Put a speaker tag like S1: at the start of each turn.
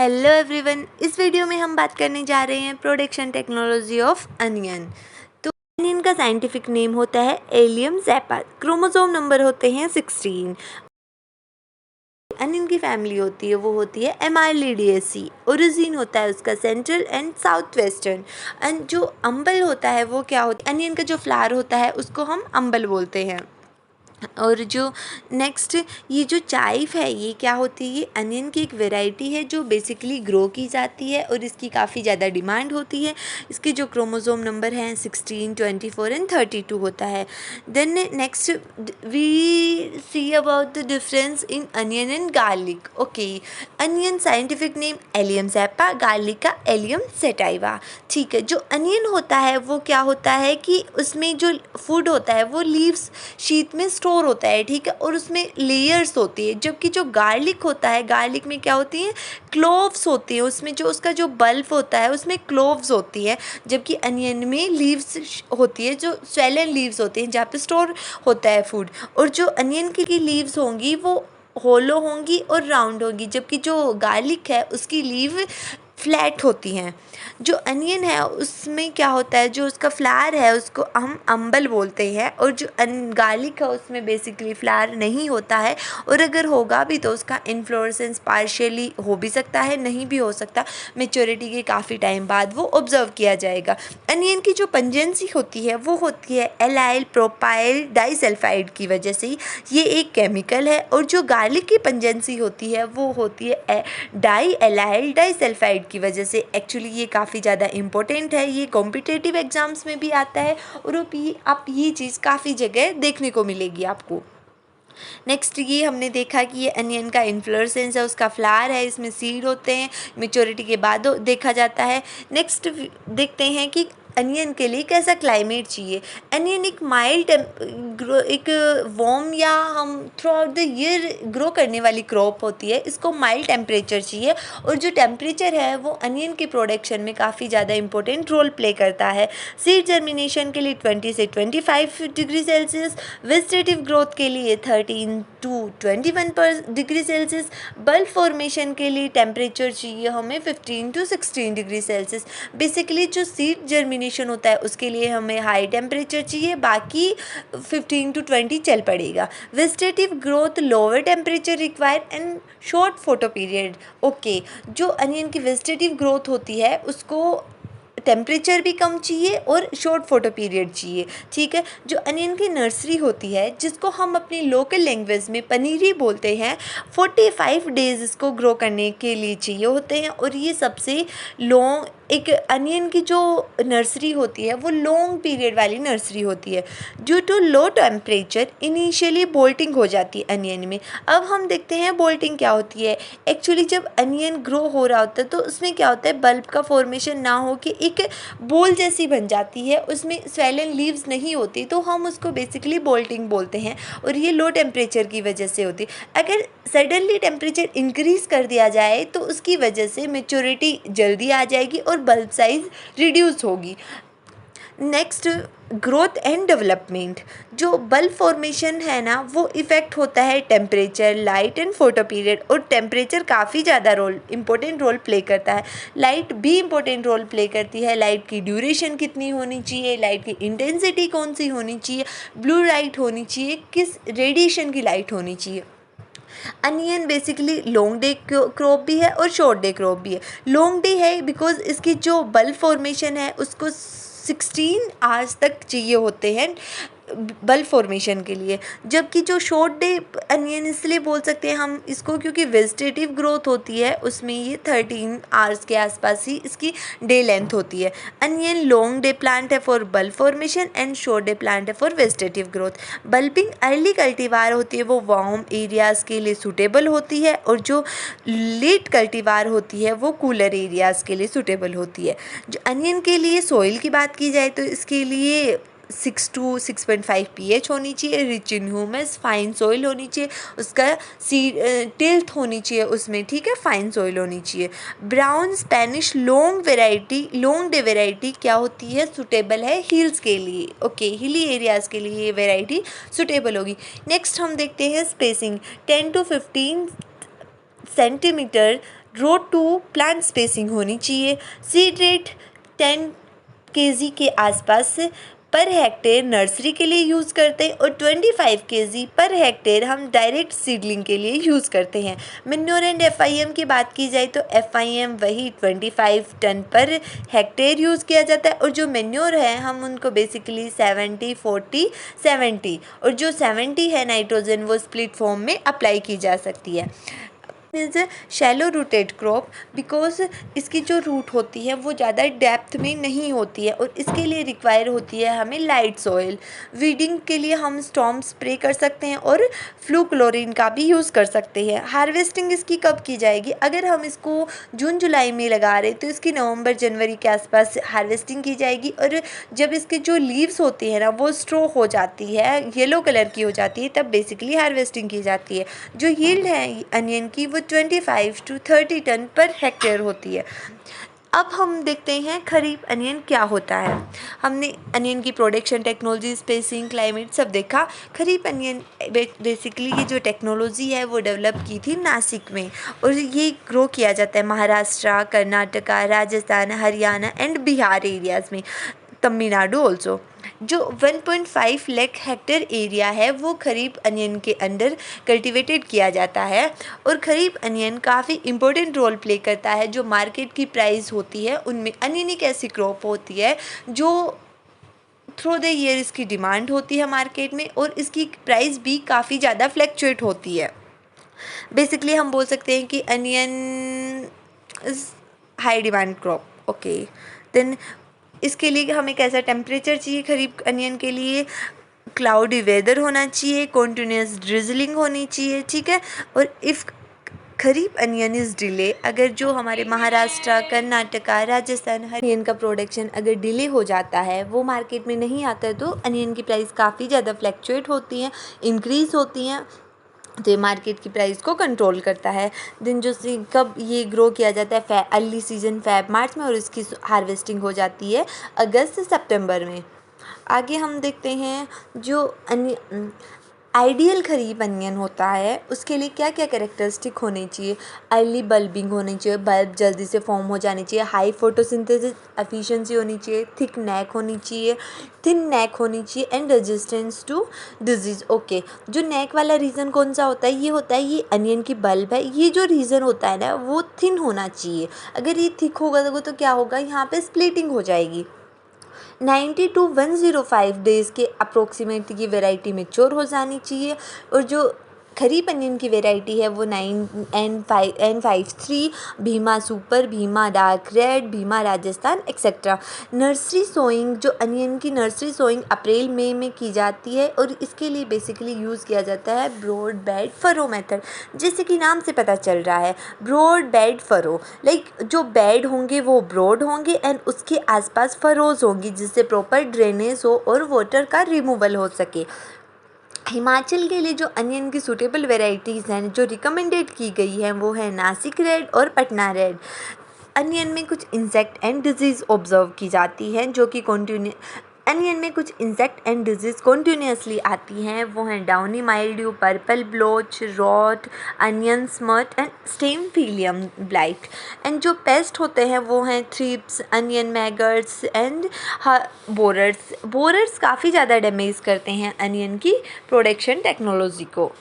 S1: Hello everyone, इस video में हम बात करने जा रहे हैं प्रोडक्शन टेक्नोलॉजी ऑफ अनियन। तो अनियन का साइंटिफिक नेम होता है एलियम ज़ैपा। क्रोमोसोम नंबर होते हैं 16। अनियन की फैमिली होती है वो होती है एमाइलिडिएसी। ओरिजिन होता है उसका central and south western. And जो अम्बल होता है वो क्या होता है, अनियन का जो फ्लावर होता है उसको हम अम्बल बोलते हैं। और जो नेक्स्ट ये जो चाइव है ये क्या होती है, ये अनियन की एक वैरायटी है जो बेसिकली ग्रो की जाती है और इसकी काफ़ी ज़्यादा डिमांड होती है। इसके जो क्रोमोसोम नंबर हैं 16, 24 एंड 32 होता है। Then next we see about the difference in onion and garlic. Okay, onion scientific name allium cepa, garlic का एलियम सेटाइवा। ठीक है, जो अनियन होता है वो क्या होता है कि उसमें जो फूड होता है वो लीव्स शीट में स्टोर होता है, ठीक है, और उसमें लेयर्स होती है। जबकि जो गार्लिक होता है, गार्लिक में क्या होती है, क्लोव्स होती है, उसमें जो उसका जो बल्ब होता है उसमें क्लोव्स होती है। जबकि अनियन में लीव्स होती है, जो स्वेलन लीव्स होती हैं जहाँ पे स्टोर होता है फूड। और जो अनियन की लीव्स होंगी वो होलो होंगी और राउंड होंगी, जबकि जो गार्लिक है उसकी लीव फ्लैट होती हैं। जो अनियन है उसमें क्या होता है, जो उसका फ्लावर है उसको हम अम्बल बोलते हैं, और जो गार्लिक है उसमें बेसिकली फ्लावर नहीं होता है, और अगर होगा भी तो उसका इन्फ्लोरेसेंस पार्शियली हो भी सकता है, नहीं भी हो सकता। मेच्योरिटी के काफ़ी टाइम बाद वो ऑब्जर्व किया जाएगा। अनियन की जो पंजेंसी होती है वो होती है एलाइल प्रोपाइल डाइसल्फाइड की वजह से। ये एक केमिकल है। और जो गार्लिक की पंजेंसी होती है वो होती है डाई एलाइल डाइसल्फाइड की वजह से। एक्चुअली ये काफ़ी ज़्यादा इम्पोर्टेंट है, ये कॉम्पिटिटिव एग्ज़ाम्स में भी आता है और आप ये चीज़ काफ़ी जगह देखने को मिलेगी आपको। नेक्स्ट ये हमने देखा कि ये अनियन का इन्फ्लोरेसेंस है, उसका फ्लावर है, इसमें सीड होते हैं, मेच्योरिटी के बाद देखा जाता है। नेक्स्ट देखते हैं कि अनियन के लिए कैसा क्लाइमेट चाहिए। अनियन एक माइल्ड एक वार्म या हम through out the year grow करने वाली क्रॉप होती है। इसको माइल्ड टेम्परेचर चाहिए, और जो टेम्परेचर है वो अनियन के प्रोडक्शन में काफ़ी ज़्यादा इंपॉर्टेंट रोल प्ले करता है। सीड जर्मिनेशन के लिए 20 से 25 डिग्री सेल्सियस, वेजिटेटिव ग्रोथ के लिए 13 to 21 degree Celsius, bulb formation के लिए टेम्परेचर चाहिए हमें 15 टू 16 डिग्री सेल्सियस। बेसिकली जो सीड जर्मिनेशन होता है उसके लिए हमें हाई टेम्परेचर चाहिए, बाकी 15 टू 20 चल पड़ेगा। Vegetative growth lower temperature require and short photo period. Okay, जो अनियन की वेजिटेटिव ग्रोथ होती है उसको टेम्परेचर भी कम चाहिए और शॉर्ट फोटो पीरियड चाहिए, ठीक है। जो अनियन की नर्सरी होती है जिसको हम अपनी लोकल लैंग्वेज में पनीरी बोलते हैं, 45 डेज़ इसको ग्रो करने के लिए चाहिए होते हैं। और ये सबसे लॉन्ग एक अनियन की जो नर्सरी होती है वो लॉन्ग पीरियड वाली नर्सरी होती है। Due to low temperature initially bolting हो जाती है अनियन में। अब हम देखते हैं बोल्टिंग क्या होती है। एक्चुअली जब अनियन ग्रो हो रहा होता है तो उसमें क्या होता है, बल्ब का फॉर्मेशन ना हो के एक बोल जैसी बन जाती है, उसमें स्वेलन लीव्स नहीं होती, तो हम उसको बेसिकली बोल्टिंग बोलते हैं। और ये लो टेम्परेचर की वजह से होती है। अगर सडनली टेम्परेचर इंक्रीज़ कर दिया जाए तो उसकी वजह से मेच्योरिटी जल्दी आ जाएगी और बल्ब साइज रिड्यूस होगी। Next growth and development. जो बल्ब फॉर्मेशन है ना वो इफ़ेक्ट होता है temperature, light and photo period. और टेम्परेचर काफ़ी ज़्यादा इंपॉर्टेंट रोल प्ले करता है। लाइट भी इंपॉर्टेंट रोल प्ले करती है। लाइट की ड्यूरेशन कितनी होनी चाहिए, लाइट की इंटेंसिटी कौन सी होनी चाहिए, ब्लू लाइट होनी चाहिए, किस रेडिएशन की लाइट होनी चाहिए। Onion basically long day crop भी है और शॉर्ट डे क्रॉप भी है। लॉन्ग डे है बिकॉज इसकी जो बल्ब फॉर्मेशन है उसको 16 आवर्स तक चाहिए होते हैं बल्ब फॉर्मेशन के लिए। जबकि जो शॉर्ट डे अनियन इसलिए बोल सकते हैं हम इसको क्योंकि वेजिटेटिव ग्रोथ होती है उसमें ये 13 आवर्स के आसपास ही इसकी डे लेंथ होती है। अनियन लॉन्ग डे प्लांट है for bulb formation and short day plant है for vegetative growth. Bulbing early cultivar होती है वो वार्म एरियाज़ के लिए सूटेबल होती है, और जो लेट कल्टीवार होती है वो कूलर एरियाज़ के लिए सूटेबल होती है। जो अनियन के लिए सॉइल की बात की जाए तो इसके लिए 6 टू 6.5 pH होनी चाहिए, rich in humus, fine soil होनी चाहिए, उसका टिल्थ होनी चाहिए उसमें, ठीक है, फाइन सॉइल होनी चाहिए। Brown Spanish long day variety क्या होती है, सुटेबल है हिल्स के लिए। ओके, हिली एरियाज़ के लिए ये वेराइटी सुटेबल होगी। नेक्स्ट हम देखते हैं spacing. 10 to 15 centimetre row to plant spacing होनी चाहिए। सीड रेट 10 kg के आसपास पर हेक्टेयर नर्सरी के लिए यूज़ करते हैं और 25 kg पर हेक्टेयर हम डायरेक्ट सीडलिंग के लिए यूज़ करते हैं। मैन्योर एंड FIM की बात की जाए तो FIM वही 25 टन पर हेक्टेयर यूज़ किया जाता है और जो मैन्योर है हम उनको बेसिकली 70 40 70 और जो 70 है नाइट्रोजन वो स्प्लिट फॉर्म में अप्लाई की जा सकती है। Is shallow rooted crop because इसकी जो रूट होती है वो ज़्यादा डेप्थ में नहीं होती है और इसके लिए रिक्वायर होती है हमें लाइट सॉइल। वीडिंग के लिए हम स्टॉर्म स्प्रे कर सकते हैं और फ्लू क्लोरीन का भी यूज़ कर सकते हैं। हार्वेस्टिंग इसकी कब की जाएगी? अगर हम इसको जून जुलाई में लगा रहे तो इसकी नवंबर जनवरी के आसपास हार्वेस्टिंग की जाएगी और जब इसके जो लीव्स होती है ना वो स्ट्रो हो जाती है, येलो कलर की हो जाती है, तब बेसिकली हार्वेस्टिंग की जाती है। जो यील्ड है अनियन की वो 25 to 30 टन पर हेक्टेयर होती है। अब हम देखते हैं खरीफ अनियन क्या होता है। हमने अनियन की प्रोडक्शन टेक्नोलॉजी, स्पेसिंग, क्लाइमेट सब देखा। खरीफ अनियन बेसिकली ये जो टेक्नोलॉजी है वो डेवलप की थी नासिक में और ये ग्रो किया जाता है महाराष्ट्र, कर्नाटका, राजस्थान, हरियाणा एंड बिहार एरियाज़ में, तमिलनाडु ऑल्सो। जो 1.5 लाख हेक्टेयर एरिया है वो खरीफ अनियन के अंडर कल्टीवेटेड किया जाता है और खरीफ अनियन काफ़ी इम्पोर्टेंट रोल प्ले करता है। जो मार्केट की प्राइस होती है उनमें अनियन एक ऐसी क्रॉप होती है जो थ्रू द ईयर इसकी डिमांड होती है मार्केट में और इसकी प्राइस भी काफ़ी ज़्यादा फ्लैक्चुएट होती है। बेसिकली हम बोल सकते हैं कि onion is high demand crop. Okay, then इसके लिए हमें कैसा टेम्परेचर चाहिए? खरीफ अनियन के लिए क्लाउडी वेदर होना चाहिए, कॉन्टीन्यूस ड्रिजलिंग होनी चाहिए, ठीक है। और if kharif onion is delay, अगर जो हमारे महाराष्ट्र, कर्नाटका, राजस्थान अनियन का प्रोडक्शन अगर डिले हो जाता है, वो मार्केट में नहीं आता है, तो अनियन की प्राइस काफ़ी ज़्यादा फ्लैक्चुएट होती हैं, इंक्रीज़ होती हैं, तो ये मार्केट की प्राइस को कंट्रोल करता है। दिन जो कब ये ग्रो किया जाता है अर्ली सीजन फ़ेब मार्च में और इसकी हार्वेस्टिंग हो जाती है अगस्त सितंबर में। आगे हम देखते हैं जो आइडियल खरीफ अनियन होता है उसके लिए क्या क्या कैरेक्टरिस्टिक होने चाहिए। अर्ली बल्बिंग होनी चाहिए, बल्ब जल्दी से फॉर्म हो जानी चाहिए, हाई फोटोसिंथेसिस एफिशिएंसी होनी चाहिए, थिक नेक होनी चाहिए, थिन नेक होनी चाहिए and resistance to disease. Okay, जो नेक वाला रीज़न कौन सा होता है? ये होता है ये अनियन की बल्ब है, ये जो रीज़न होता है ना वो थिन होना चाहिए। अगर ये थिक होगा तो क्या होगा, यहाँ पे स्प्लिटिंग हो जाएगी। 90 to 105 डेज़ के अप्रोक्सीमेट ये वैरायटी मैच्योर हो जानी चाहिए। और जो खरीफ अनियन की वैरायटी है वो 9N53, Bhima super, Bhima dark red, Bhima Rajasthan etcetera. Nursery sowing, जो अनियन की नर्सरी सोइंग अप्रैल मई में की जाती है और इसके लिए बेसिकली यूज़ किया जाता है ब्रॉड बेड फरो मेथड। जैसे कि नाम से पता चल रहा है ब्रॉड बेड फरो, लाइक जो बेड होंगे वो ब्रॉड होंगे एंड उसके आसपास फरोज होंगी जिससे प्रॉपर ड्रेनेज हो और वाटर का रिमूवल हो सके। हिमाचल के लिए जो अनियन की सूटेबल वेराइटीज़ हैं जो रिकमेंडेड की गई हैं वो है नासिक रेड और पटना रेड। अनियन में कुछ इंसेक्ट एंड डिजीज़ ऑब्जर्व की जाती हैं जो कि अनियन में कुछ इंसेक्ट एंड डिजीज़ कॉन्टीन्यूसली आती हैं, वो हैं downy mildew, purple blotch, rot, onion smut and stemphylium blight. And जो पेस्ट होते हैं वो हैं thrips, onion maggots and borers. Borers काफ़ी ज़्यादा डैमेज करते हैं अनियन की प्रोडक्शन टेक्नोलॉजी को।